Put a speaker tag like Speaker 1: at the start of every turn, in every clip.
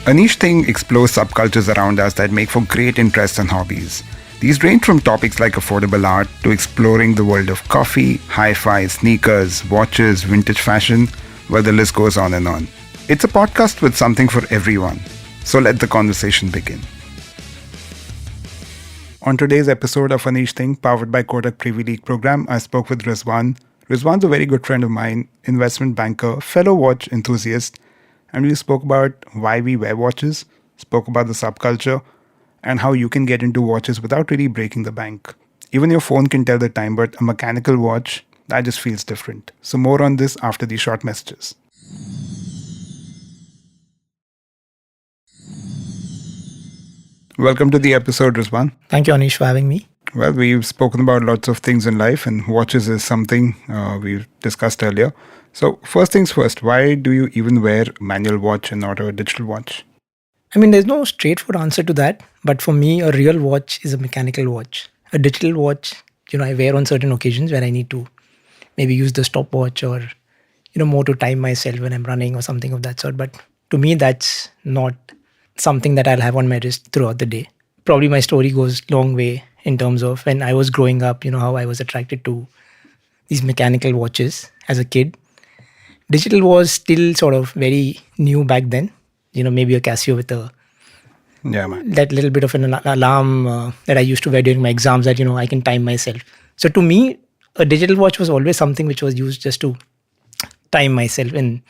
Speaker 1: A niche thing explores subcultures around us that make for great interests and hobbies. These range from topics like affordable art to exploring the world of coffee, hi-fi, sneakers, watches, vintage fashion, where the list goes on and on. It's a podcast with something for everyone. So let the conversation begin. On today's episode of A Niche Thing, powered by Kotak Privy League program, I spoke with Rizwan. Rizwan's a very good friend of mine, investment banker, fellow watch enthusiast, and we spoke about why we wear watches, spoke about the subculture, and how you can get into watches without really breaking the bank. Even your phone can tell the time, but a mechanical watch, that just feels different. So more on this after these short messages. Welcome to the episode, Rizwan.
Speaker 2: Thank you, Anish, for having me.
Speaker 1: Well, we've spoken about lots of things in life, and watches is something we've discussed earlier. So first things first, why do you even wear a manual watch and not a digital watch?
Speaker 2: I mean, there's no straightforward answer to that, but for me, a real watch is a mechanical watch. A digital watch, I wear on certain occasions where I need to maybe use the stopwatch or, more to time myself when I'm running or something of that sort. But to me, that's not something that I'll have on my wrist throughout the day. Probably my story goes long way in terms of when I was growing up, how I was attracted to these mechanical watches as a kid. Digital was still sort of very new back then. Maybe a Casio with that little bit of an alarm that I used to wear during my exams that, I can time myself. So to me, a digital watch was always something which was used just to time myself in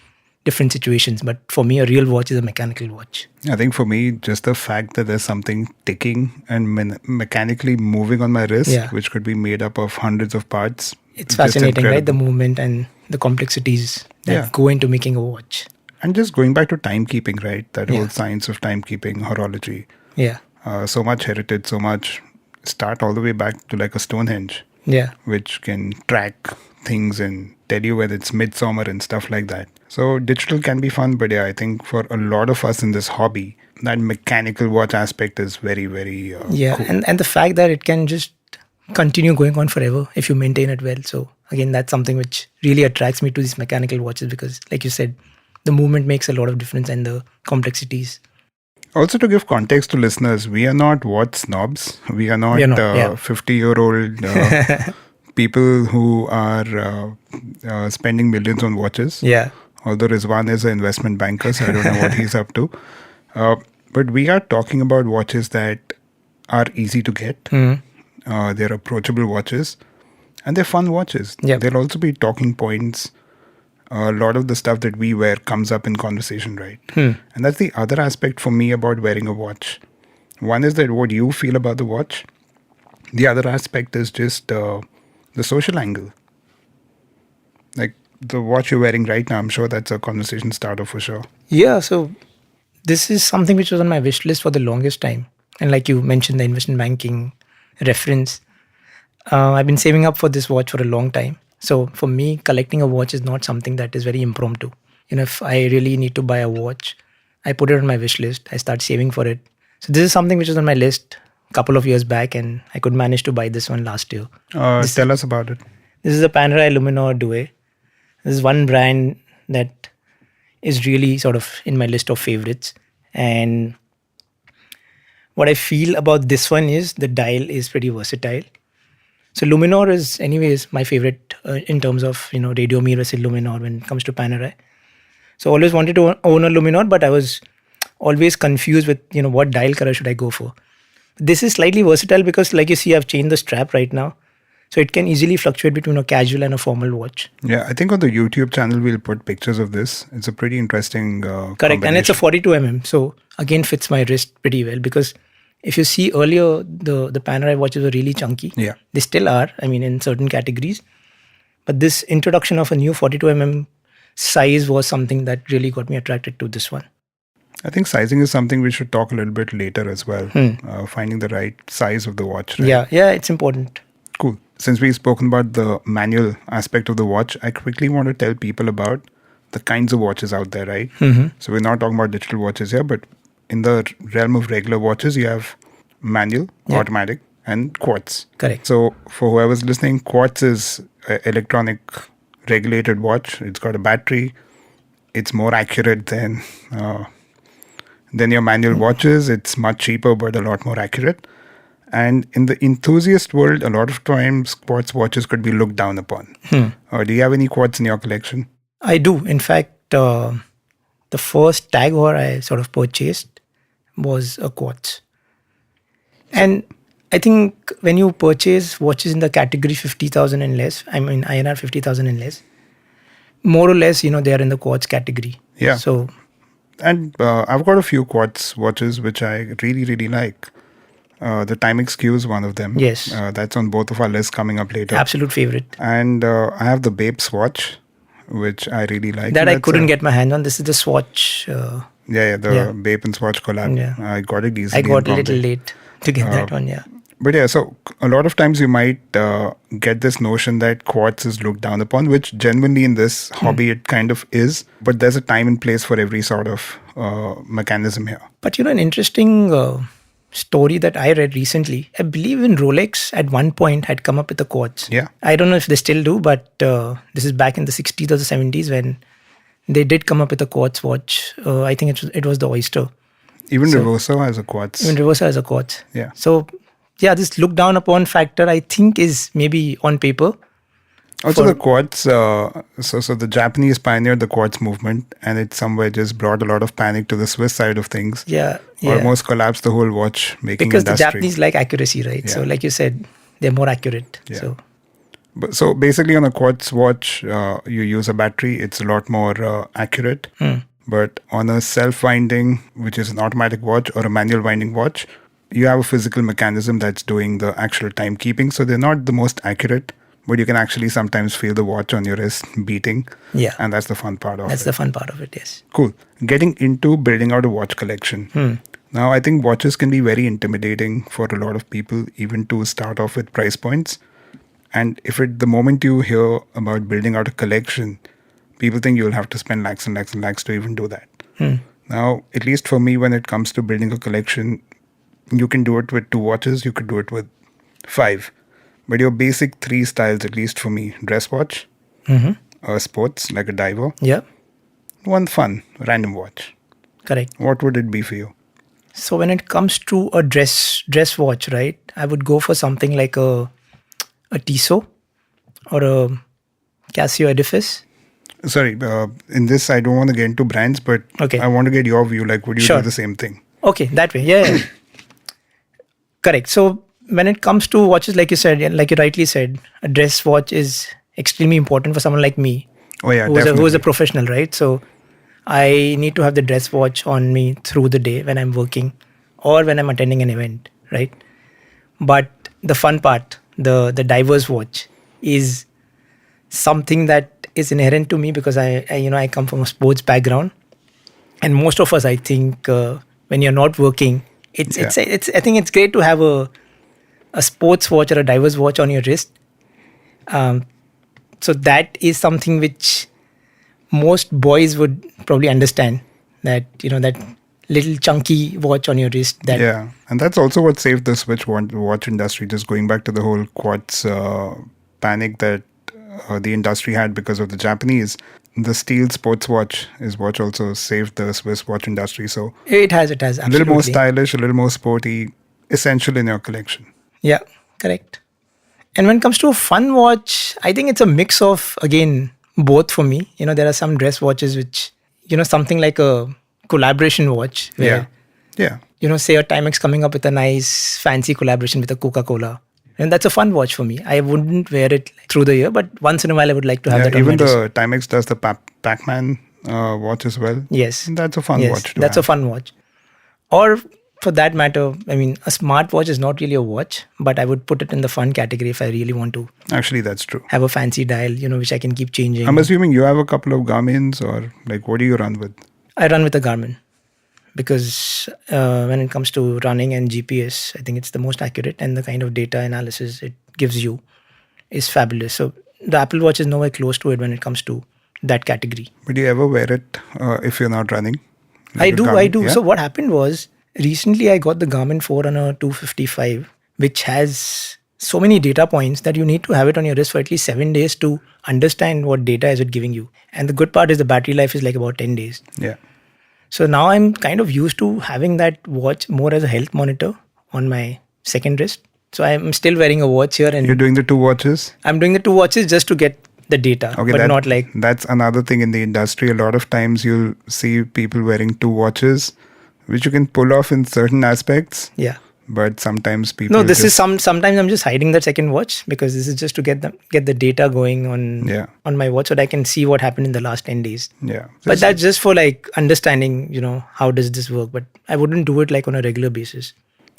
Speaker 2: different situations. But for me, a real watch is a mechanical watch.
Speaker 1: I think for me, just the fact that there's something ticking and mechanically moving on my wrist, which could be made up of hundreds of parts.
Speaker 2: It's fascinating, right? The movement and the complexities that go into making a watch.
Speaker 1: And just going back to timekeeping, right? That whole science of timekeeping, horology.
Speaker 2: Yeah.
Speaker 1: So much heritage, so much start all the way back to like a Stonehenge.
Speaker 2: Yeah.
Speaker 1: Which can track things and tell you whether it's midsummer and stuff like that. So digital can be fun, but I think for a lot of us in this hobby, that mechanical watch aspect is very, very cool.
Speaker 2: And the fact that it can just continue going on forever if you maintain it well. So again, that's something which really attracts me to these mechanical watches because, like you said, the movement makes a lot of difference and the complexities.
Speaker 1: Also, to give context to listeners, we are not watch snobs. We are not 50-year-old people who are spending millions on watches.
Speaker 2: Yeah.
Speaker 1: Although Rizwan is an investment banker, so I don't know what he's up to. But we are talking about watches that are easy to get.
Speaker 2: Mm-hmm.
Speaker 1: They're approachable watches. And they're fun watches.
Speaker 2: Yep.
Speaker 1: There'll also be talking points. A lot of the stuff that we wear comes up in conversation, right? And that's the other aspect for me about wearing a watch. One is that what you feel about the watch. The other aspect is just the social angle. Like the watch you're wearing right now, I'm sure that's a conversation starter for sure.
Speaker 2: Yeah, so this is something which was on my wish list for the longest time. And like you mentioned, the investment banking reference. I've been saving up for this watch for a long time. So for me, collecting a watch is not something that is very impromptu. If I really need to buy a watch, I put it on my wish list. I start saving for it. So this is something which was on my list a couple of years back, and I could manage to buy this one last year.
Speaker 1: Tell us about it.
Speaker 2: This is a Panerai Luminor Due. This is one brand that is really sort of in my list of favorites. And what I feel about this one is the dial is pretty versatile. So Luminor is anyways my favorite in terms of, radio mirror Luminor when it comes to Panerai. So I always wanted to own a Luminor, but I was always confused with, what dial color should I go for. This is slightly versatile because like you see, I've changed the strap right now. So it can easily fluctuate between a casual and a formal watch.
Speaker 1: Yeah, I think on the YouTube channel, we'll put pictures of this. It's a pretty interesting
Speaker 2: Correct. And it's a 42mm. So again, fits my wrist pretty well because if you see earlier, the Panerai watches were really chunky.
Speaker 1: Yeah.
Speaker 2: They still are, in certain categories. But this introduction of a new 42mm size was something that really got me attracted to this one.
Speaker 1: I think sizing is something we should talk a little bit later as well. Finding the right size of the watch. Right?
Speaker 2: Yeah, it's important.
Speaker 1: Cool. Since we've spoken about the manual aspect of the watch, I quickly want to tell people about the kinds of watches out there, right?
Speaker 2: Mm-hmm.
Speaker 1: So we're not talking about digital watches here, but in the realm of regular watches, you have manual, automatic, and Quartz.
Speaker 2: Correct.
Speaker 1: So for whoever's listening, Quartz is an electronic regulated watch. It's got a battery. It's more accurate than Then your manual watches, it's much cheaper but a lot more accurate. And in the enthusiast world, a lot of times quartz watches could be looked down upon. Do you have any quartz in your collection?
Speaker 2: I do. In fact, the first Tag Heuer I sort of purchased was a Quartz. And I think when you purchase watches in the category 50,000 and less, I mean INR 50,000 and less, more or less, they are in the Quartz category.
Speaker 1: Yeah.
Speaker 2: So,
Speaker 1: and I've got a few quartz watches which I really, really like. The Timex Q is one of them.
Speaker 2: Yes.
Speaker 1: That's on both of our lists coming up later.
Speaker 2: Absolute favorite.
Speaker 1: And I have the Bape watch, which I really like.
Speaker 2: That I couldn't get my hand on. This is the Swatch.
Speaker 1: The Bape and Swatch collab.
Speaker 2: Yeah.
Speaker 1: I got it easily.
Speaker 2: I got a little late to get that one, yeah.
Speaker 1: But yeah, so a lot of times you might get this notion that quartz is looked down upon, which genuinely in this hobby it kind of is. But there's a time and place for every sort of mechanism here.
Speaker 2: But an interesting story that I read recently, I believe in Rolex at one point had come up with a quartz.
Speaker 1: Yeah.
Speaker 2: I don't know if they still do, but this is back in the 60s or the 70s when they did come up with a quartz watch. I think it was the Oyster.
Speaker 1: Even Reverso has a quartz.
Speaker 2: Even Reverso has a quartz.
Speaker 1: Yeah.
Speaker 2: So, yeah, this look down upon factor, I think, is maybe on paper.
Speaker 1: Also, the quartz, so the Japanese pioneered the quartz movement, and it somewhere just brought a lot of panic to the Swiss side of things.
Speaker 2: Yeah.
Speaker 1: Almost collapsed the whole watch-making
Speaker 2: because
Speaker 1: industry.
Speaker 2: The Japanese like accuracy, right?
Speaker 1: Yeah.
Speaker 2: So, like you said, they're more accurate.
Speaker 1: Yeah. So basically, on a quartz watch, you use a battery. It's a lot more accurate. But on a self-winding, which is an automatic watch or a manual winding watch, you have a physical mechanism that's doing the actual timekeeping. So they're not the most accurate, but you can actually sometimes feel the watch on your wrist beating.
Speaker 2: Yeah.
Speaker 1: And that's the fun part of it.
Speaker 2: That's the fun part of it, yes.
Speaker 1: Cool. Getting into building out a watch collection. Now, I think watches can be very intimidating for a lot of people, even to start off with price points. And the moment you hear about building out a collection, people think you'll have to spend lakhs and lakhs and lakhs to even do that. Now, at least for me, when it comes to building a collection, you can do it with 2 watches, you could do it with 5. But your basic 3 styles, at least for me, dress watch, sports, like a diver, one fun, random watch.
Speaker 2: Correct.
Speaker 1: What would it be for you?
Speaker 2: So when it comes to a dress watch, right, I would go for something like a Tissot or a Casio Edifice.
Speaker 1: Sorry, in this, I don't want to get into brands, but I want to get your view. Like, would you do the same thing?
Speaker 2: Okay, that way. Yeah. Correct. So when it comes to watches, like you said, like you rightly said, a dress watch is extremely important for someone like me.
Speaker 1: Oh, yeah,
Speaker 2: who is a professional, right? So I need to have the dress watch on me through the day when I'm working or when I'm attending an event, right? But the fun part, the diver's watch, is something that is inherent to me because I come from a sports background, and most of us, I think, when you're not working, it's I think it's great to have a sports watch or a diver's watch on your wrist. So that is something which most boys would probably understand, that that little chunky watch on your wrist.
Speaker 1: And that's also what saved the Switch watch industry. Just going back to the whole quartz panic that the industry had because of the Japanese, the steel sports watch is what also saved the Swiss watch industry. So
Speaker 2: it has absolutely.
Speaker 1: A little more stylish, a little more sporty, essential in your collection.
Speaker 2: Yeah, correct. And when it comes to a fun watch, I think it's a mix of, again, both for me. There are some dress watches which, something like a collaboration watch where, say a Timex coming up with a nice fancy collaboration with a Coca-Cola. And that's a fun watch for me. I wouldn't wear it through the year, but once in a while I would like to have that on my
Speaker 1: wrist. Even the
Speaker 2: wrist.
Speaker 1: Timex does the Pac-Man watch as well.
Speaker 2: Yes.
Speaker 1: And that's a fun watch to
Speaker 2: that's
Speaker 1: have.
Speaker 2: a fun watch. Or for that matter, I mean, a smartwatch is not really a watch, but I would put it in the fun category if I really want to.
Speaker 1: Actually, that's true.
Speaker 2: Have a fancy dial, which I can keep changing.
Speaker 1: I'm assuming you have a couple of Garmin's, or like, what do you run with?
Speaker 2: I run with a Garmin because when it comes to running and GPS, I think it's the most accurate, and the kind of data analysis it gives you is fabulous. So the Apple Watch is nowhere close to it when it comes to that category.
Speaker 1: But do you ever wear it if you're not running?
Speaker 2: I do. Yeah? So what happened was, recently I got the Garmin Forerunner 255, which has so many data points that you need to have it on your wrist for at least 7 days to understand what data is it giving you. And the good part is the battery life is like about 10 days.
Speaker 1: Yeah.
Speaker 2: So now I'm kind of used to having that watch more as a health monitor on my second wrist. So I'm still wearing a watch here, and
Speaker 1: You're doing the 2 watches?
Speaker 2: I'm doing the 2 watches just to get the data,
Speaker 1: Okay,
Speaker 2: but not like...
Speaker 1: That's another thing in the industry. A lot of times you'll see people wearing 2 watches, which you can pull off in certain aspects.
Speaker 2: Yeah.
Speaker 1: But sometimes people...
Speaker 2: No, this is sometimes I'm just hiding that second watch because this is just to get the data going on my watch so that I can see what happened in the last 10 days.
Speaker 1: Yeah.
Speaker 2: But that's just for like understanding, how does this work? But I wouldn't do it like on a regular basis.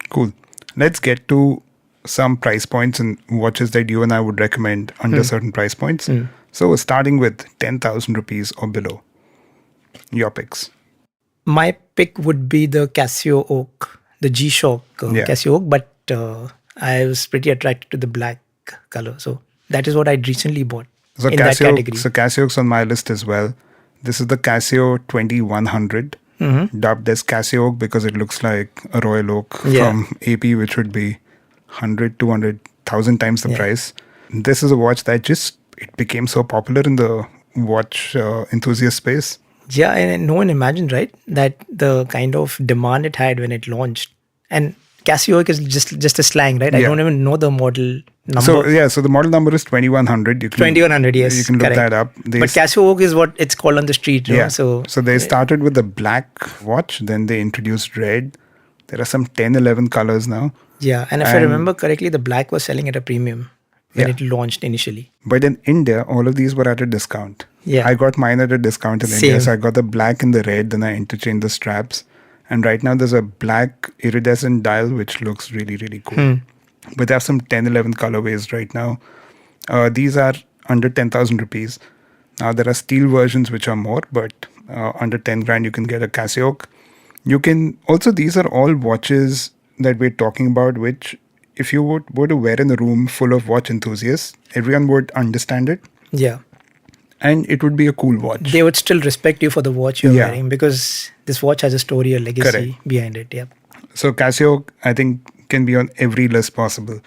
Speaker 1: Cool. Let's get to some price points and watches that you and I would recommend under certain price points. So starting with 10,000 rupees or below. Your picks.
Speaker 2: My pick would be the Casio Oak, the G-Shock Casio Oak, but I was pretty attracted to the black color. So that is what I recently bought in that category.
Speaker 1: So Casio Oak's on my list as well. This is the Casio 2100, dubbed as Casio Oak because it looks like a royal oak from AP, which would be 100, 200, 1,000 times the price. This is a watch that it became so popular in the watch enthusiast space.
Speaker 2: Yeah, and no one imagined, right, that the kind of demand it had when it launched. And Casio is just a slang, right? I don't even know the model number.
Speaker 1: So the model number is 2100.
Speaker 2: 2100, yes.
Speaker 1: You can look that up.
Speaker 2: But Casio Oak is what it's called on the street. So
Speaker 1: they started with the black watch, then they introduced red. There are some 10, 11 colors now.
Speaker 2: Yeah, and if I remember correctly, the black was selling at a premium when it launched initially.
Speaker 1: But in India, all of these were at a discount.
Speaker 2: Yeah.
Speaker 1: I got mine at a discount in India. So I got the black and the red, then I interchanged the straps. And right now there's a black iridescent dial, which looks really, really cool. But they have some 10, 11 colorways right now. These are under 10,000 rupees. Now there are steel versions which are more, but under 10 grand you can get a Casio Oak. You can also, these are all watches that we're talking about, which if you were to wear in a room full of watch enthusiasts, everyone would understand it.
Speaker 2: Yeah.
Speaker 1: And it would be a cool watch.
Speaker 2: They would still respect you for the watch you're wearing because this watch has a story, a legacy behind it. Yeah.
Speaker 1: So Casio, I think, can be on every list possible.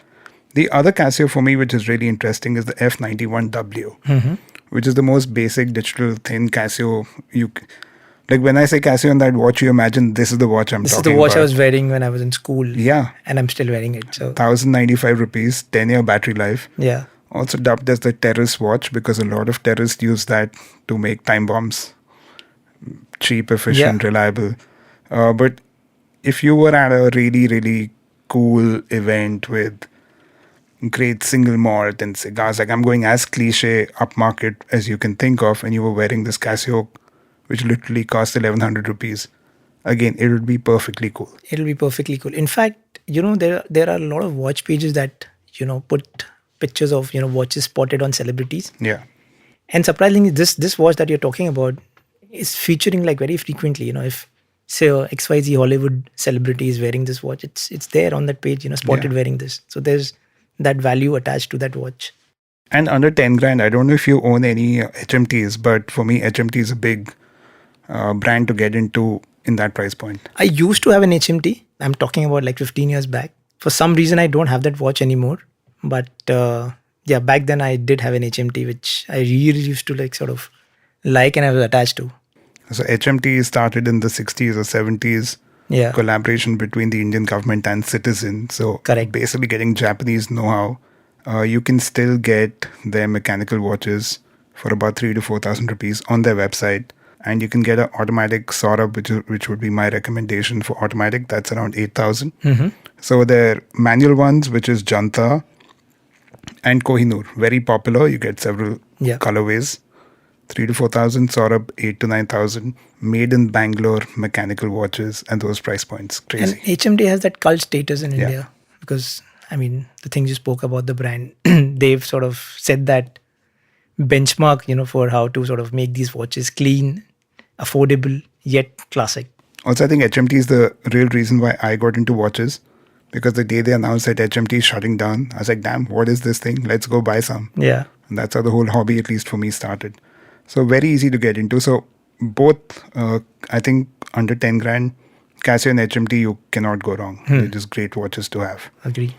Speaker 1: The other Casio for me, which is really interesting, is the F91W, which is the most basic digital thin Casio. Like when I say Casio on that watch, you imagine this is the watch I'm talking about. This is the watch
Speaker 2: I was wearing when I was in school.
Speaker 1: Yeah.
Speaker 2: And I'm still wearing it. So
Speaker 1: 1,095 rupees, 10-year battery life.
Speaker 2: Yeah.
Speaker 1: Also dubbed as the terrorist watch because a lot of terrorists use that to make time bombs. Cheap, efficient, reliable. But if you were at a really, really cool event with great single malt and cigars, like I'm going as cliche upmarket as you can think of, and you were wearing this Casio, which literally cost 1,100 rupees. Again, it would be perfectly cool.
Speaker 2: It'll be perfectly cool. In fact, there are a lot of watch pages that, put pictures of, watches spotted on celebrities.
Speaker 1: Yeah.
Speaker 2: And surprisingly, this watch that you're talking about is featuring like very frequently. If say a XYZ Hollywood celebrity is wearing this watch, it's there on that page, spotted wearing this. So there's that value attached to that watch.
Speaker 1: And under 10 grand, I don't know if you own any HMTs, but for me, HMT is a big brand to get into in that price point.
Speaker 2: I used to have an HMT. I'm talking about like 15 years back. For some reason, I don't have that watch anymore. But back then I did have an HMT, which I really used to like sort of like and I was attached to.
Speaker 1: So HMT started in the 60s or 70s.
Speaker 2: Yeah.
Speaker 1: Collaboration between the Indian government and Citizen. So basically getting Japanese know-how. You can still get their mechanical watches for about 3,000 to 4,000 rupees on their website. And you can get an automatic Saurabh, which would be my recommendation for automatic. That's around 8,000. So their manual ones, which is Janta and Kohinoor, very popular. You get several colorways. 3,000 to 4,000, Saurabh 8,000 to 9,000. Made in Bangalore mechanical watches and those price points. Crazy.
Speaker 2: And HMD has that cult status in India because, the things you spoke about the brand, they've sort of set that benchmark, for how to sort of make these watches clean, affordable, yet classic.
Speaker 1: Also, I think HMT is the real reason why I got into watches. Because the day they announced that HMT is shutting down, I was like, damn, what is this thing? Let's go buy some.
Speaker 2: Yeah.
Speaker 1: And that's how the whole hobby, at least for me, started. So very easy to get into. So both, I think under 10 grand, Casio and HMT, you cannot go wrong. They're just great watches to have.
Speaker 2: Agree.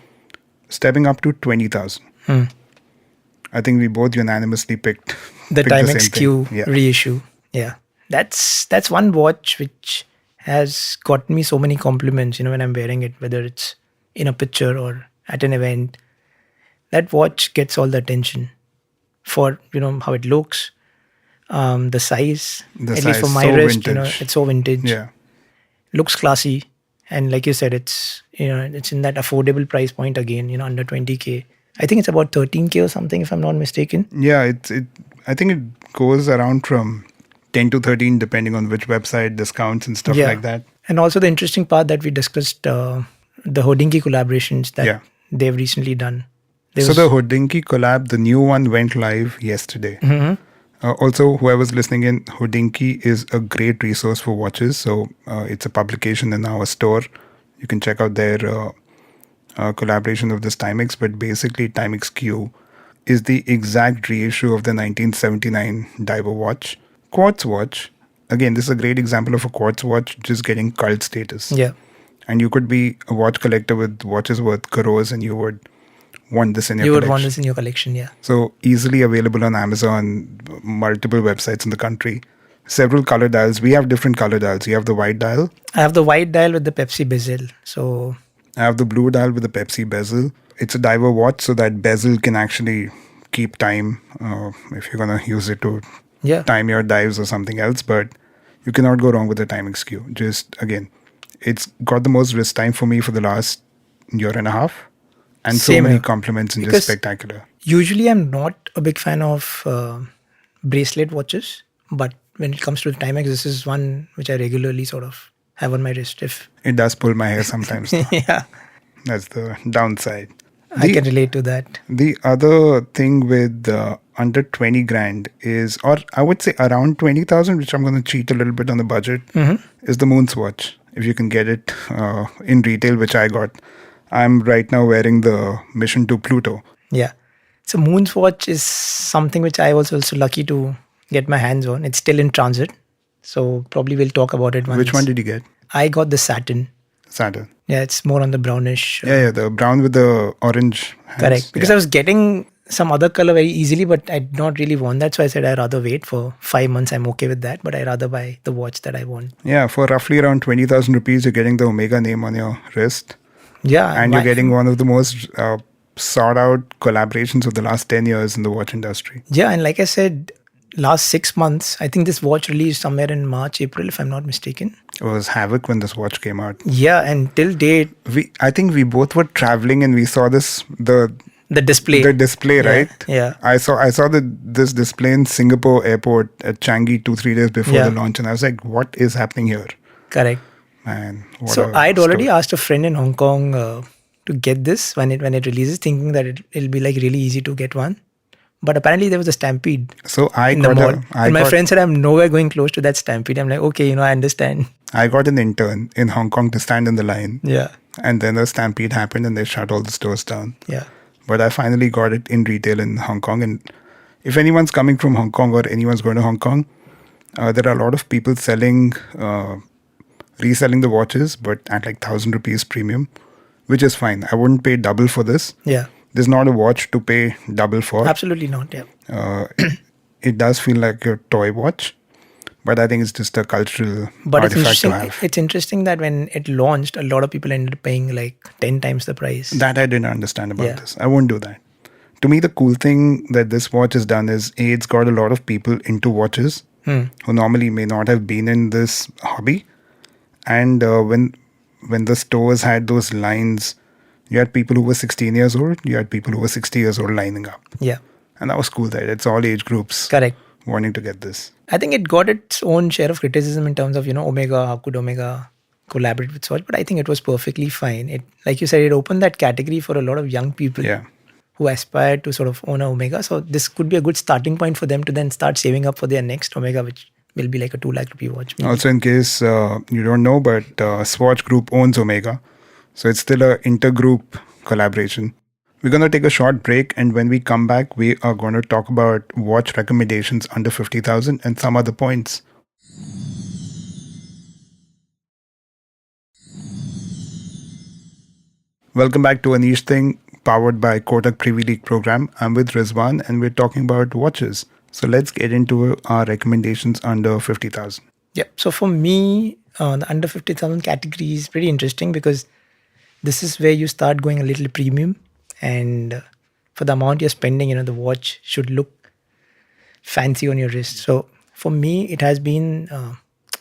Speaker 1: Stepping up to 20,000. I think we both unanimously picked
Speaker 2: the Timex Q reissue. Yeah. that's one watch which has gotten me so many compliments, when I'm wearing it, whether it's in a picture or at an event. That watch gets all the attention for, how it looks, the size,
Speaker 1: The
Speaker 2: at least for
Speaker 1: size,
Speaker 2: my
Speaker 1: so
Speaker 2: wrist,
Speaker 1: vintage.
Speaker 2: it's so vintage.
Speaker 1: Yeah.
Speaker 2: Looks classy. And like you said, it's, it's in that affordable price point again, under 20K. I think it's about 13K or something, if I'm not mistaken.
Speaker 1: Yeah, I think it goes around from 10 to 13 depending on which website, discounts and stuff like that.
Speaker 2: And also the interesting part that we discussed, the Hodinki collaborations that they've recently done.
Speaker 1: So the Hodinki collab, the new one went live yesterday. Also, whoever's listening in, Hodinki is a great resource for watches. So it's a publication in our store. You can check out their collaboration of this Timex. But basically, Timex Q is the exact reissue of the 1979 diver watch. Quartz watch. Again, this is a great example of a quartz watch just getting cult status.
Speaker 2: Yeah.
Speaker 1: And you could be a watch collector with watches worth crores and you would want this in your collection.
Speaker 2: You would want this in your collection, yeah.
Speaker 1: So easily available on Amazon, multiple websites in the country. Several color dials. We have different color dials. You have the white dial.
Speaker 2: I have the white dial with the Pepsi bezel. So
Speaker 1: I have the blue dial with the Pepsi bezel. It's a diver watch, so that bezel can actually keep time if you're going to use it to time your dives or something else. But you cannot go wrong with the Timex Q. Just, again, it's got the most wrist time for me for the last year and a half. And so many compliments and just spectacular.
Speaker 2: Usually I'm not a big fan of bracelet watches. But when it comes to the Timex, this is one which I regularly sort of have on my wrist.
Speaker 1: It does pull my hair sometimes.
Speaker 2: Yeah.
Speaker 1: That's the downside.
Speaker 2: I can relate to that.
Speaker 1: The other thing with under 20 grand is, or I would say around 20,000, which I'm going to cheat a little bit on the budget, is the Moon's watch. If you can get it in retail, which I got. I'm right now wearing the Mission to Pluto.
Speaker 2: Yeah. So Moon's watch is something which I was also lucky to get my hands on. It's still in transit. So probably we'll talk about it once.
Speaker 1: Which one did you get?
Speaker 2: I got the Saturn.
Speaker 1: Saturn.
Speaker 2: Yeah, it's more on the brownish.
Speaker 1: Yeah, the brown with the orange hands.
Speaker 2: Correct. Because I was getting some other color very easily, but I did not really want that. So I said I'd rather wait for 5 months. I'm okay with that. But I'd rather buy the watch that I want.
Speaker 1: Yeah, for roughly around 20,000 rupees, you're getting the Omega name on your wrist.
Speaker 2: Yeah.
Speaker 1: And you're getting one of the most sought out collaborations of the last 10 years in the watch industry.
Speaker 2: Yeah, and like I said, last 6 months, I think this watch released somewhere in March, April, if I'm not mistaken.
Speaker 1: It was havoc when this watch came out.
Speaker 2: Yeah, and till date,
Speaker 1: I think we both were traveling and we saw the
Speaker 2: display.
Speaker 1: The display, right?
Speaker 2: Yeah.
Speaker 1: I saw this display in Singapore airport at Changi 2-3 days before the launch, and I was like, what is happening here?
Speaker 2: Correct.
Speaker 1: Man,
Speaker 2: so I'd already asked a friend in Hong Kong to get this when it releases, thinking that it'll be like really easy to get one. But apparently there was a stampede.
Speaker 1: So
Speaker 2: my friend said, I'm nowhere going close to that stampede. I'm like, okay, I understand.
Speaker 1: I got an intern in Hong Kong to stand in the line.
Speaker 2: Yeah.
Speaker 1: And then a stampede happened and they shut all the stores down.
Speaker 2: Yeah.
Speaker 1: But I finally got it in retail in Hong Kong. And if anyone's coming from Hong Kong or anyone's going to Hong Kong, there are a lot of people reselling the watches, but at like 1,000 rupees premium, which is fine. I wouldn't pay double for this.
Speaker 2: Yeah.
Speaker 1: This is not a watch to pay double for.
Speaker 2: Absolutely not, yeah.
Speaker 1: It does feel like a toy watch, but I think it's just a cultural artifact to have.
Speaker 2: It's interesting that when it launched, a lot of people ended up paying like 10 times the price.
Speaker 1: That I didn't understand about this. I won't do that. To me, the cool thing that this watch has done is it's got a lot of people into watches who normally may not have been in this hobby. And when the stores had those lines, you had people who were 16 years old, you had people who were 60 years old lining up.
Speaker 2: Yeah.
Speaker 1: And that was cool, that it's all age groups.
Speaker 2: Correct.
Speaker 1: Wanting to get this.
Speaker 2: I think it got its own share of criticism in terms of, Omega, how could Omega collaborate with Swatch? But I think it was perfectly fine. It, like you said, it opened that category for a lot of young people who aspired to sort of own a Omega. So this could be a good starting point for them to then start saving up for their next Omega, which will be like a 2 lakh rupee watch. Maybe.
Speaker 1: Also, in case you don't know, but Swatch Group owns Omega. So it's still an intergroup collaboration. We're going to take a short break, and when we come back, we are going to talk about watch recommendations under 50,000 and some other points. Welcome back to A Niche Thing, powered by Kotak Privy League program. I'm with Rizwan, and we're talking about watches. So let's get into our recommendations under 50,000.
Speaker 2: Yeah. So for me, the under 50,000 category is pretty interesting because this is where you start going a little premium, and for the amount you're spending, the watch should look fancy on your wrist. So for me, it has been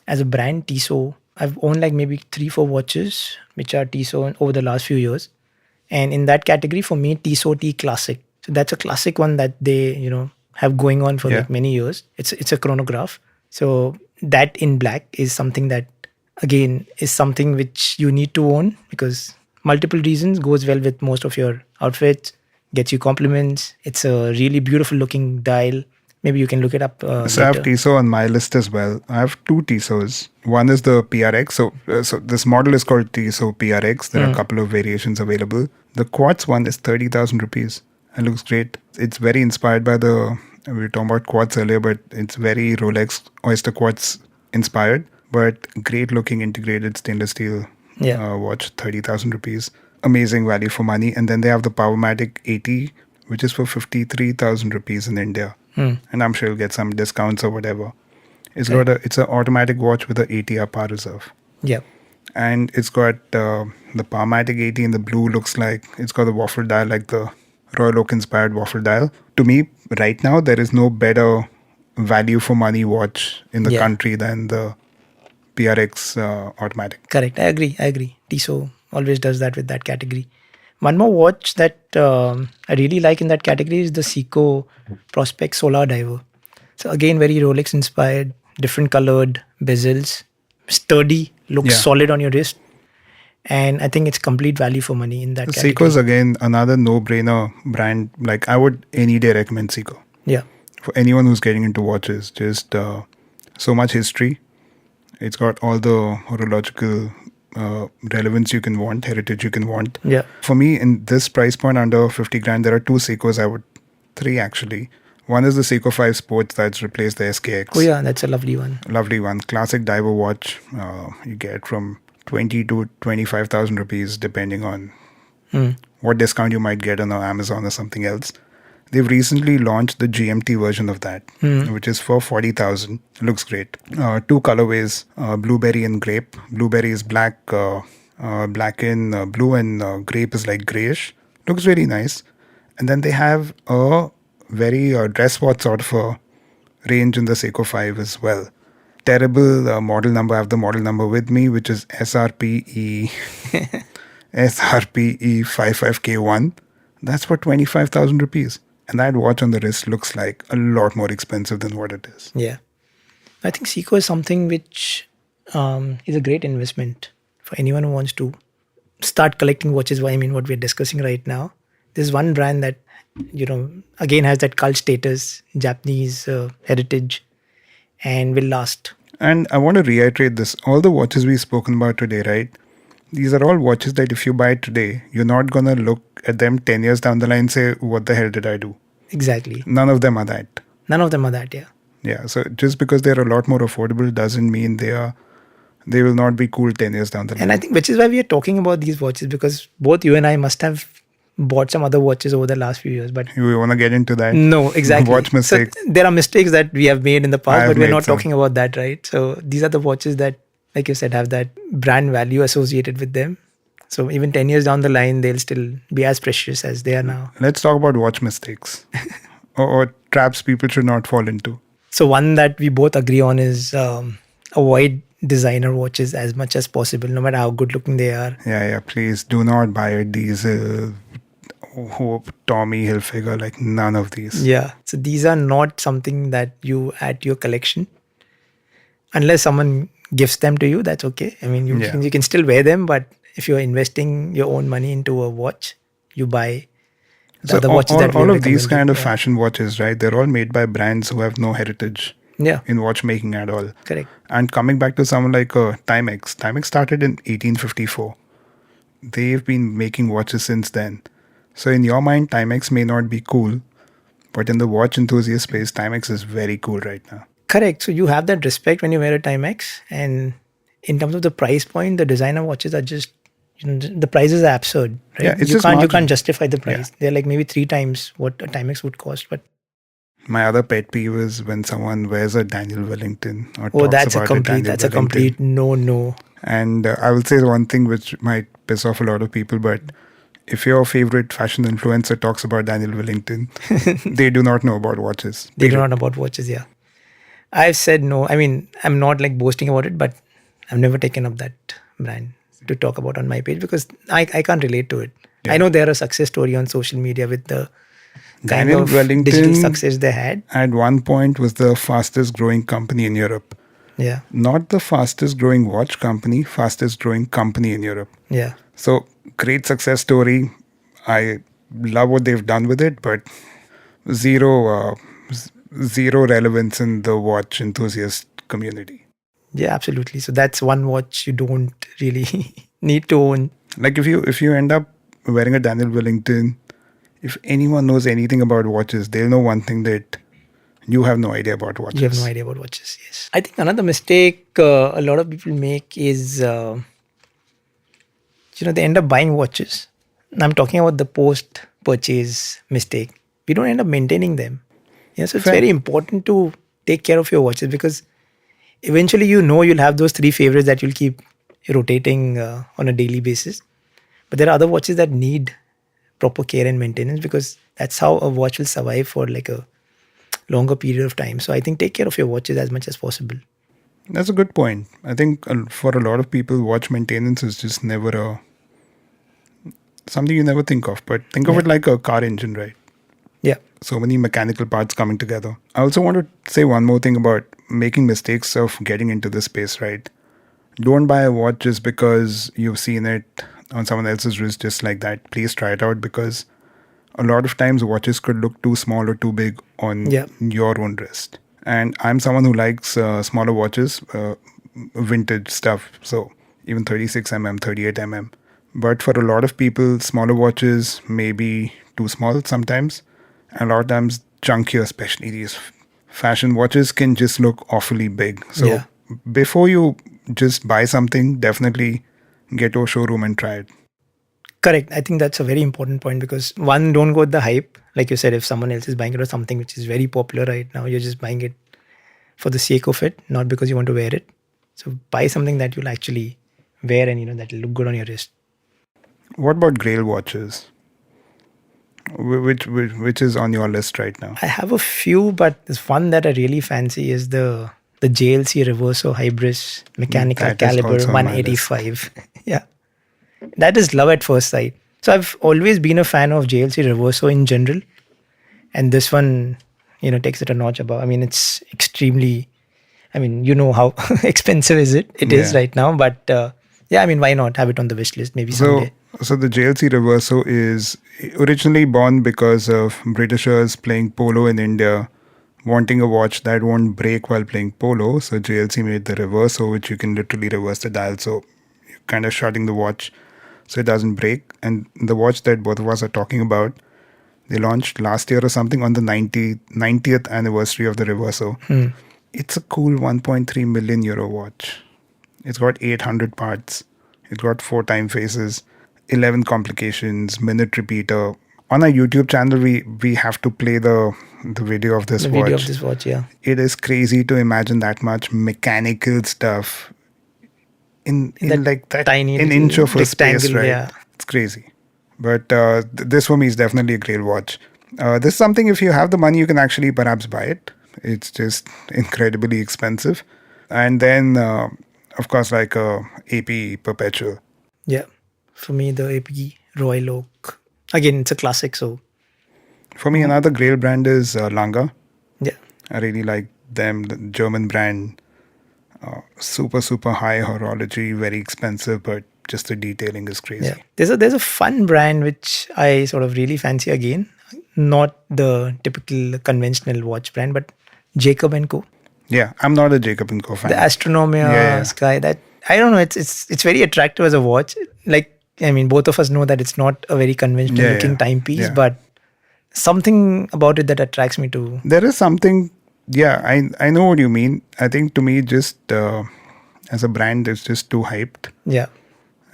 Speaker 2: as a brand Tissot. I've owned like maybe 3-4 watches which are Tissot over the last few years, and in that category for me, Tissot T Classic. So that's a classic one that they have going on for like many years. It's a chronograph. So that in black is something that again is something which you need to own because multiple reasons, goes well with most of your outfits, gets you compliments. It's a really beautiful looking dial. Maybe you can look it up.
Speaker 1: So I have Tissot on my list as well. I have two Tissots. One is the PRX. So this model is called Tissot PRX. There are a couple of variations available. The Quartz one is 30,000 rupees. It looks great. It's very inspired by we were talking about Quartz earlier, but it's very Rolex Oyster Quartz inspired, but great looking integrated stainless steel watch, 30,000 rupees. Amazing value for money. And then they have the Powermatic 80, which is for 53,000 rupees in India. And I'm sure you'll get some discounts or whatever. It's an automatic watch with a 80 power reserve.
Speaker 2: Yeah.
Speaker 1: And it's got the Powermatic 80 in the blue, looks like it's got the waffle dial, like the Royal Oak inspired waffle dial. To me, right now, there is no better value for money watch in the country than the PRX automatic.
Speaker 2: Correct. I agree. Tissot always does that with that category. One more watch that I really like in that category is the Seiko Prospect Solar Diver. So again, very Rolex inspired, different colored bezels, sturdy, looks solid on your wrist. And I think it's complete value for money in that category.
Speaker 1: Seiko is again another no-brainer brand. Like I would any day recommend Seiko.
Speaker 2: Yeah.
Speaker 1: For anyone who's getting into watches, just so much history. It's got all the horological relevance you can want, heritage you can want.
Speaker 2: Yeah.
Speaker 1: For me, in this price point under 50 grand, there are two Seikos. Three actually. One is the Seiko 5 Sports that's replaced the SKX.
Speaker 2: Oh yeah, that's a lovely one.
Speaker 1: Lovely one. Classic diver watch. You get from 20 to 25,000 rupees depending on what discount you might get on Amazon or something else. They've recently launched the GMT version of that, which is for 40,000. Looks great. Two colorways, blueberry and grape. Blueberry is black in blue, and grape is like grayish. Looks really nice. And then they have a very dress watch sort of a range in the Seiko 5 as well. Terrible model number. I have the model number with me, which is SRPE SRPE55K1. That's for 25,000 rupees. And that watch on the wrist looks like a lot more expensive than what it is.
Speaker 2: Yeah. I think Seiko is something which is a great investment for anyone who wants to start collecting watches. What we're discussing right now. There's one brand that, again has that cult status, Japanese heritage, and will last.
Speaker 1: And I want to reiterate this. All the watches we've spoken about today, right? These are all watches that if you buy today, you're not going to look at them 10 years down the line and say, what the hell did I do?
Speaker 2: Exactly.
Speaker 1: None of them are that.
Speaker 2: Yeah.
Speaker 1: Yeah. So just because they're a lot more affordable doesn't mean they will not be cool 10 years down the line.
Speaker 2: And I think which is why we are talking about these watches, because both you and I must have bought some other watches over the last few years. But
Speaker 1: you want to get into that?
Speaker 2: No, exactly.
Speaker 1: Watch mistakes.
Speaker 2: So there are mistakes that we have made in the past, but we're not talking about that, right? So these are the watches that, like you said, have that brand value associated with them. So even 10 years down the line, they'll still be as precious as they are now.
Speaker 1: Let's talk about watch mistakes or traps people should not fall into.
Speaker 2: So one that we both agree on is avoid designer watches as much as possible, no matter how good looking they are.
Speaker 1: Yeah. Please do not buy a Diesel, Tommy Hilfiger, like none of these.
Speaker 2: Yeah. So these are not something that you add to your collection. Unless someone gifts them to you, that's okay. You can still wear them, but if you're investing your own money into a watch, you buy the other watches that we
Speaker 1: all of these kind of fashion watches, right? They're all made by brands who have no heritage in watchmaking at all.
Speaker 2: Correct.
Speaker 1: And coming back to someone like Timex. Timex started in 1854. They've been making watches since then. So in your mind, Timex may not be cool, but in the watch enthusiast space, Timex is very cool right now.
Speaker 2: Correct. So you have that respect when you wear a Timex, and in terms of the price point, the designer watches are just, the prices are absurd, right?
Speaker 1: Yeah,
Speaker 2: you can't justify the price. Yeah. They're like maybe 3 times what a Timex would cost. But
Speaker 1: My other pet peeve is when someone wears a Daniel Wellington or
Speaker 2: Oh,
Speaker 1: talks about a Daniel
Speaker 2: that's a
Speaker 1: Wellington.
Speaker 2: complete no.
Speaker 1: And I will say one thing which might piss off a lot of people, but if your favorite fashion influencer talks about Daniel Wellington, they do not know about watches.
Speaker 2: They do
Speaker 1: Period.
Speaker 2: not know about watches, yeah. I've said no. I mean, I'm not like boasting about it, but I've never taken up that brand to talk about on my page because I can't relate to it.
Speaker 1: Yeah.
Speaker 2: I know they're a success story on social media with the kind
Speaker 1: Daniel
Speaker 2: of digital
Speaker 1: Wellington
Speaker 2: success they had.
Speaker 1: at one point was the fastest growing company in Europe.
Speaker 2: Yeah,
Speaker 1: Not the fastest growing watch company, fastest growing company in Europe.
Speaker 2: yeah.
Speaker 1: So great success story. I love what they've done with it, but zero zero relevance in the watch enthusiast community.
Speaker 2: Yeah, absolutely. So that's one watch you don't really need to own.
Speaker 1: Like if you end up wearing a Daniel Wellington, if anyone knows anything about watches, they'll know one thing, that you have no idea about watches.
Speaker 2: You have no idea about watches, yes. I think another mistake a lot of people make is, they end up buying watches. I'm talking about the post-purchase mistake. We don't end up maintaining them. Yeah, so it's
Speaker 1: Fair.
Speaker 2: very important to take care of your watches because eventually you'll have those three favorites that you'll keep rotating on a daily basis. But there are other watches that need proper care and maintenance because that's how a watch will survive for like a longer period of time. So I think take care of your watches as much as possible.
Speaker 1: That's a good point. I think for a lot of people, watch maintenance is just never something you never think of. But think of it like a car engine, right?
Speaker 2: Yeah.
Speaker 1: So many mechanical parts coming together. I also want to say one more thing about making mistakes of getting into this space, right? Don't buy a watch just because you've seen it on someone else's wrist just like that. Please try it out because a lot of times watches could look too small or too big on your own wrist. And I'm someone who likes smaller watches, vintage stuff. So even 36mm, 38mm. But for a lot of people, smaller watches may be too small sometimes. And a lot of times, chunkier, especially these fashion watches, can just look awfully big. So before you just buy something, definitely get to a showroom and try it.
Speaker 2: Correct. I think that's a very important point because one, don't go with the hype. Like you said, if someone else is buying it or something which is very popular right now, you're just buying it for the sake of it, not because you want to wear it. So buy something that you'll actually wear and that will look good on your wrist.
Speaker 1: What about Grail Watches? Which is on your list right now?
Speaker 2: I have a few, but this one that I really fancy is the JLC Reverso Hybris Mechanical
Speaker 1: That is
Speaker 2: Caliber
Speaker 1: also on my
Speaker 2: 185. Yeah. That is love at first sight. So I've always been a fan of JLC Reverso in general. And this one, takes it a notch above. I mean, it's extremely, how expensive is it? It is right now. But why not have it on the wish list maybe someday?
Speaker 1: So the JLC Reverso is originally born because of Britishers playing polo in India, wanting a watch that won't break while playing polo. So JLC made the Reverso, which you can literally reverse the dial. So you're kind of shutting the watch so it doesn't break. And the watch that both of us are talking about, they launched last year or something on the 90th anniversary of the Reverso. It's a cool 1.3 million euro watch. It's got 800 parts. It's got 4 time phases, 11 complications, minute repeater. On our YouTube channel, we have to play the video of this watch.
Speaker 2: The video of this watch, yeah.
Speaker 1: It is crazy to imagine that much mechanical stuff in like that
Speaker 2: tiny
Speaker 1: an inch of a space, right?
Speaker 2: Yeah.
Speaker 1: It's crazy. But this for me is definitely a Grail watch. This is something, if you have the money, you can actually perhaps buy it. It's just incredibly expensive. And then, of course, like AP Perpetual.
Speaker 2: Yeah. For me, the AP Royal Oak. Again, it's a classic, so.
Speaker 1: For me, another Grail brand is Langa.
Speaker 2: Yeah.
Speaker 1: I really like them, the German brand. Super, super high horology, very expensive, but just the detailing is crazy.
Speaker 2: Yeah. There's a fun brand which I sort of really fancy again. Not the typical conventional watch brand, but Jacob & Co.
Speaker 1: Yeah, I'm not a Jacob & Co fan.
Speaker 2: The Astronomia Sky, that, I don't know, it's very attractive as a watch. Like, both of us know that it's not a very conventional looking timepiece, but something about it that attracts me to.
Speaker 1: There is something, I know what you mean. I think to me, just as a brand, it's just too hyped.
Speaker 2: Yeah.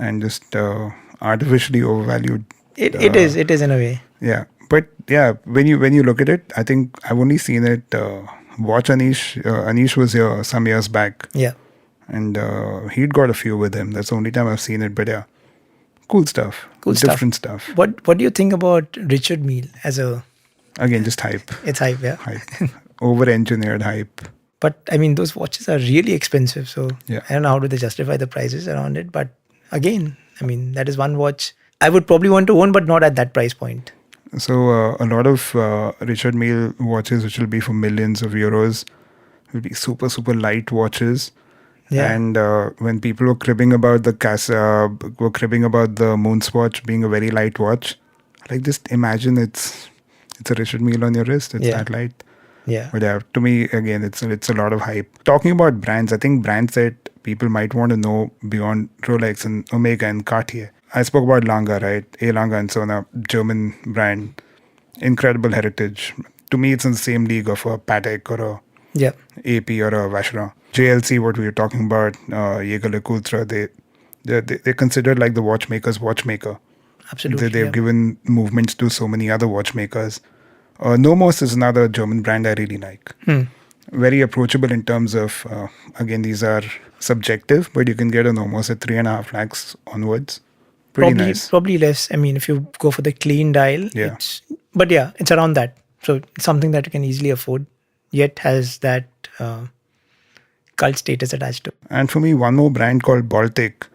Speaker 1: And just artificially overvalued.
Speaker 2: It is in a way.
Speaker 1: Yeah. But yeah, when you look at it, I think I've only seen it. Watch Anish. Anish was here some years back,
Speaker 2: Yeah.
Speaker 1: and he'd got a few with him. That's the only time I've seen it. But yeah, cool stuff.
Speaker 2: Cool
Speaker 1: Different stuff.
Speaker 2: What do you think about Richard Mille as a?
Speaker 1: Again, just hype.
Speaker 2: It's hype, yeah.
Speaker 1: Hype. Over-engineered hype.
Speaker 2: But I mean, those watches are really expensive. So
Speaker 1: Yeah.
Speaker 2: I don't know how do they justify the prices around it. But again, I mean, that is one watch I would probably want to own, but not at that price point.
Speaker 1: So a lot of Richard Mille watches, which will be for millions of euros, will be super, super light watches.
Speaker 2: Yeah.
Speaker 1: And when people were cribbing about the were cribbing about the Moonswatch being a very light watch, like just imagine it's a Richard Mille on your wrist. It's
Speaker 2: Yeah.
Speaker 1: that light.
Speaker 2: Yeah.
Speaker 1: But yeah, to me, again, it's a lot of hype. Talking about brands, I think brands that people might want to know beyond Rolex and Omega and Cartier. I spoke about Lange, right? A. Lange and Söhne, German brand, incredible heritage. To me, it's in the same league of a Patek or a
Speaker 2: Yeah.
Speaker 1: AP or a Vacheron. JLC, what we were talking about, Jaeger-LeCoultre, they're considered like the watchmaker's watchmaker.
Speaker 2: Absolutely.
Speaker 1: They've
Speaker 2: yeah.
Speaker 1: given movements to so many other watchmakers. Nomos is another German brand I really like. Very approachable in terms of, again, these are subjective, but you can get a Nomos at 3.5 lakhs onwards. Pretty nice.
Speaker 2: Probably less. I mean, if you go for the clean dial,
Speaker 1: Yeah.
Speaker 2: but yeah, it's around that. So it's something that you can easily afford, yet has that cult status attached to.
Speaker 1: And for me, one more brand called Baltic.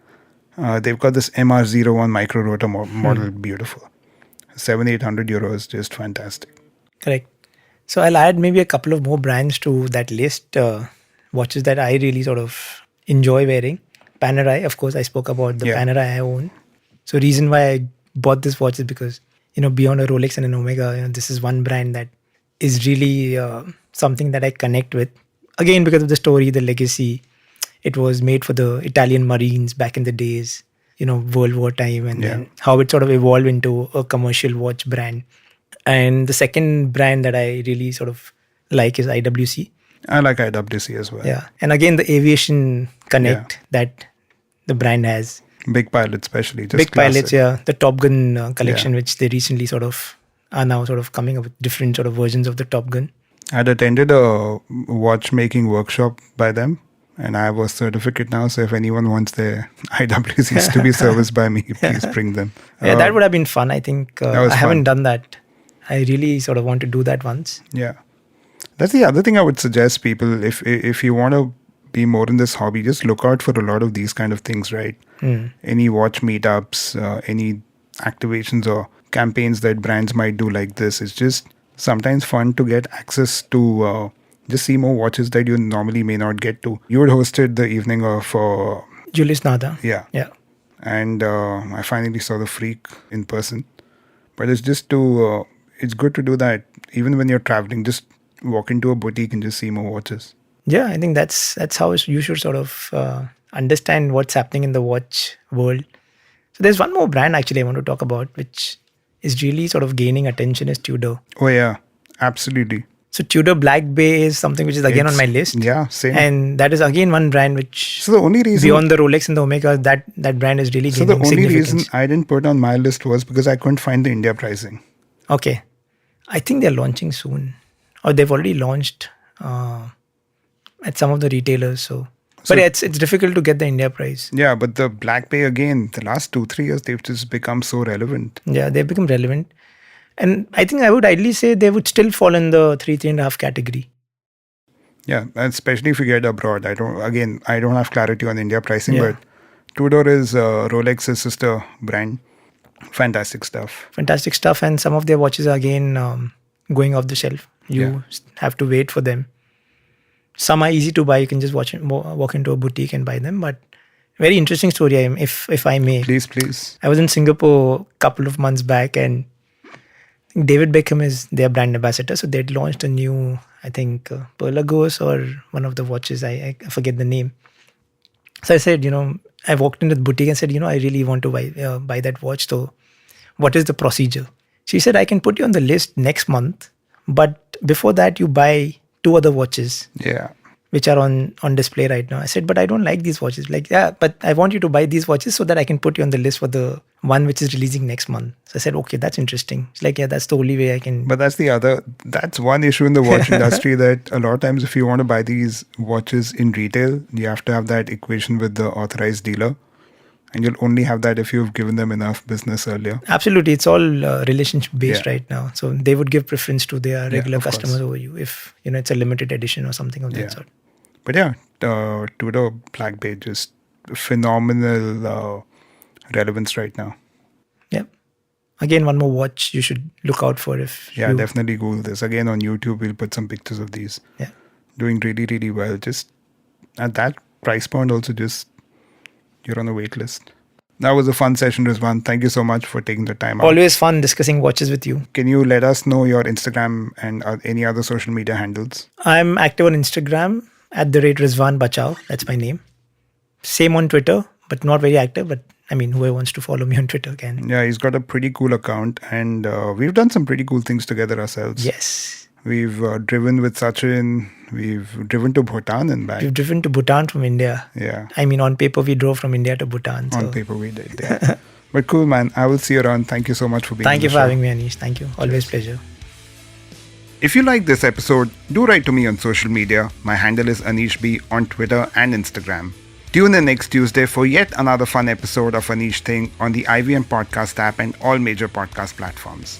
Speaker 1: They've got this MR01 micro rotor model, beautiful. 700-800 euros, just fantastic.
Speaker 2: Correct. So I'll add maybe a couple of more brands to that list. Watches that I really sort of enjoy wearing. Panerai, of course, I spoke about the Panerai I own. So reason why I bought this watch is because, beyond a Rolex and an Omega, this is one brand that is really something that I connect with. Again, because of the story, the legacy. It was made for the Italian Marines back in the days, World War time, and then how it sort of evolved into a commercial watch brand. And the second brand that I really sort of like is IWC.
Speaker 1: I like IWC as well.
Speaker 2: Yeah. And again, the aviation connect that the brand has.
Speaker 1: Big Pilot especially. Just
Speaker 2: Big
Speaker 1: classic.
Speaker 2: Pilots, yeah. The Top Gun collection, which they recently sort of are now sort of coming up with different sort of versions of the Top Gun.
Speaker 1: I'd attended a watchmaking workshop by them, and I have a certificate now. So if anyone wants their IWCs to be serviced by me, please bring them.
Speaker 2: Yeah, that would have been fun. I think I haven't
Speaker 1: fun.
Speaker 2: done that. I really sort of want to do that once.
Speaker 1: Yeah. That's the other thing I would suggest people. If you want to be more in this hobby, just look out for a lot of these kind of things, right? Any watch meetups, any activations or campaigns that brands might do like this. It's just sometimes fun to get access to just see more watches that you normally may not get to. You had hosted the evening of
Speaker 2: Julius Nada.
Speaker 1: Yeah. And I finally saw the Freak in person. But it's just it's good to do that. Even when you're traveling, just walk into a boutique and just see more watches.
Speaker 2: Yeah, I think that's how you should sort of understand what's happening in the watch world. So there's one more brand actually I want to talk about, which is really sort of gaining attention, is Tudor.
Speaker 1: Oh yeah, absolutely.
Speaker 2: So Tudor Black Bay is something which is again on my list.
Speaker 1: Yeah, same.
Speaker 2: And that is again one brand which,
Speaker 1: so the only reason,
Speaker 2: beyond the Rolex and the Omega, that brand is really gaining significance. So the only reason
Speaker 1: I didn't put it on my list was because I couldn't find the India pricing.
Speaker 2: Okay. I think they're launching soon. Or they've already launched at some of the retailers. But it's difficult to get the India price.
Speaker 1: Yeah, but the Black Bay, again, the last 2-3 years, they've just become so relevant.
Speaker 2: Yeah, they've become relevant. And I think I would ideally say they would still fall in the 3.5 category.
Speaker 1: Yeah, especially if you get abroad. I don't have clarity on India pricing, but Tudor is Rolex's sister brand. Fantastic stuff.
Speaker 2: And some of their watches are again going off the shelf. You have to wait for them. Some are easy to buy. You can just walk into a boutique and buy them. But very interesting story, if I may.
Speaker 1: Please.
Speaker 2: I was in Singapore a couple of months back, and David Beckham is their brand ambassador. So they'd launched a new, I think, Pelagos or one of the watches. I forget the name. So I said, I walked into the boutique and said, I really want to buy that watch. So what is the procedure? She said, I can put you on the list next month. But before that, you buy 2 other watches.
Speaker 1: Yeah.
Speaker 2: which are on display right now. I said, but I don't like these watches. Like, yeah, but I want you to buy these watches so that I can put you on the list for the one which is releasing next month. So I said, okay, that's interesting. It's like, yeah, that's the only way I can.
Speaker 1: But that's one issue in the watch industry, that a lot of times if you want to buy these watches in retail, you have to have that equation with the authorized dealer. And you'll only have that if you've given them enough business earlier.
Speaker 2: Absolutely. It's all relationship based
Speaker 1: Yeah.
Speaker 2: right now. So they would give preference to their regular
Speaker 1: of course.
Speaker 2: customers over you if, it's a limited edition or something of that
Speaker 1: Yeah.
Speaker 2: sort.
Speaker 1: But yeah, Tudor Black Bay, just phenomenal relevance right now.
Speaker 2: Yeah. Again, one more watch you should look out for if
Speaker 1: Yeah,
Speaker 2: you...
Speaker 1: definitely Google this. Again, on YouTube, we'll put some pictures of these.
Speaker 2: Yeah.
Speaker 1: Doing really, really well. Just at that price point, also just you're on a wait list. That was a fun session, Rizwan. Thank you so much for taking the time out.
Speaker 2: Always fun discussing watches with you.
Speaker 1: Can you let us know your Instagram and any other social media handles?
Speaker 2: I'm active on Instagram at the rate Rizwan Bachav. That's my name. Same on Twitter, but not very active. But I mean, whoever wants to follow me on Twitter can.
Speaker 1: Yeah, he's got a pretty cool account, and we've done some pretty cool things together ourselves.
Speaker 2: Yes.
Speaker 1: We've driven with Sachin. We've driven to Bhutan and back.
Speaker 2: We've driven to Bhutan from India.
Speaker 1: Yeah.
Speaker 2: I mean, on paper, we drove from India to Bhutan.
Speaker 1: On
Speaker 2: So.
Speaker 1: paper, we did. Yeah. But cool, man. I will see you around. Thank you so much for being
Speaker 2: Thank
Speaker 1: on
Speaker 2: you
Speaker 1: the
Speaker 2: for
Speaker 1: show.
Speaker 2: having me, Anish. Thank you. Always pleasure.
Speaker 1: If you like this episode, do write to me on social media. My handle is AnishB on Twitter and Instagram. Tune in next Tuesday for yet another fun episode of Anish Thing on the IVM Podcast app and all major podcast platforms.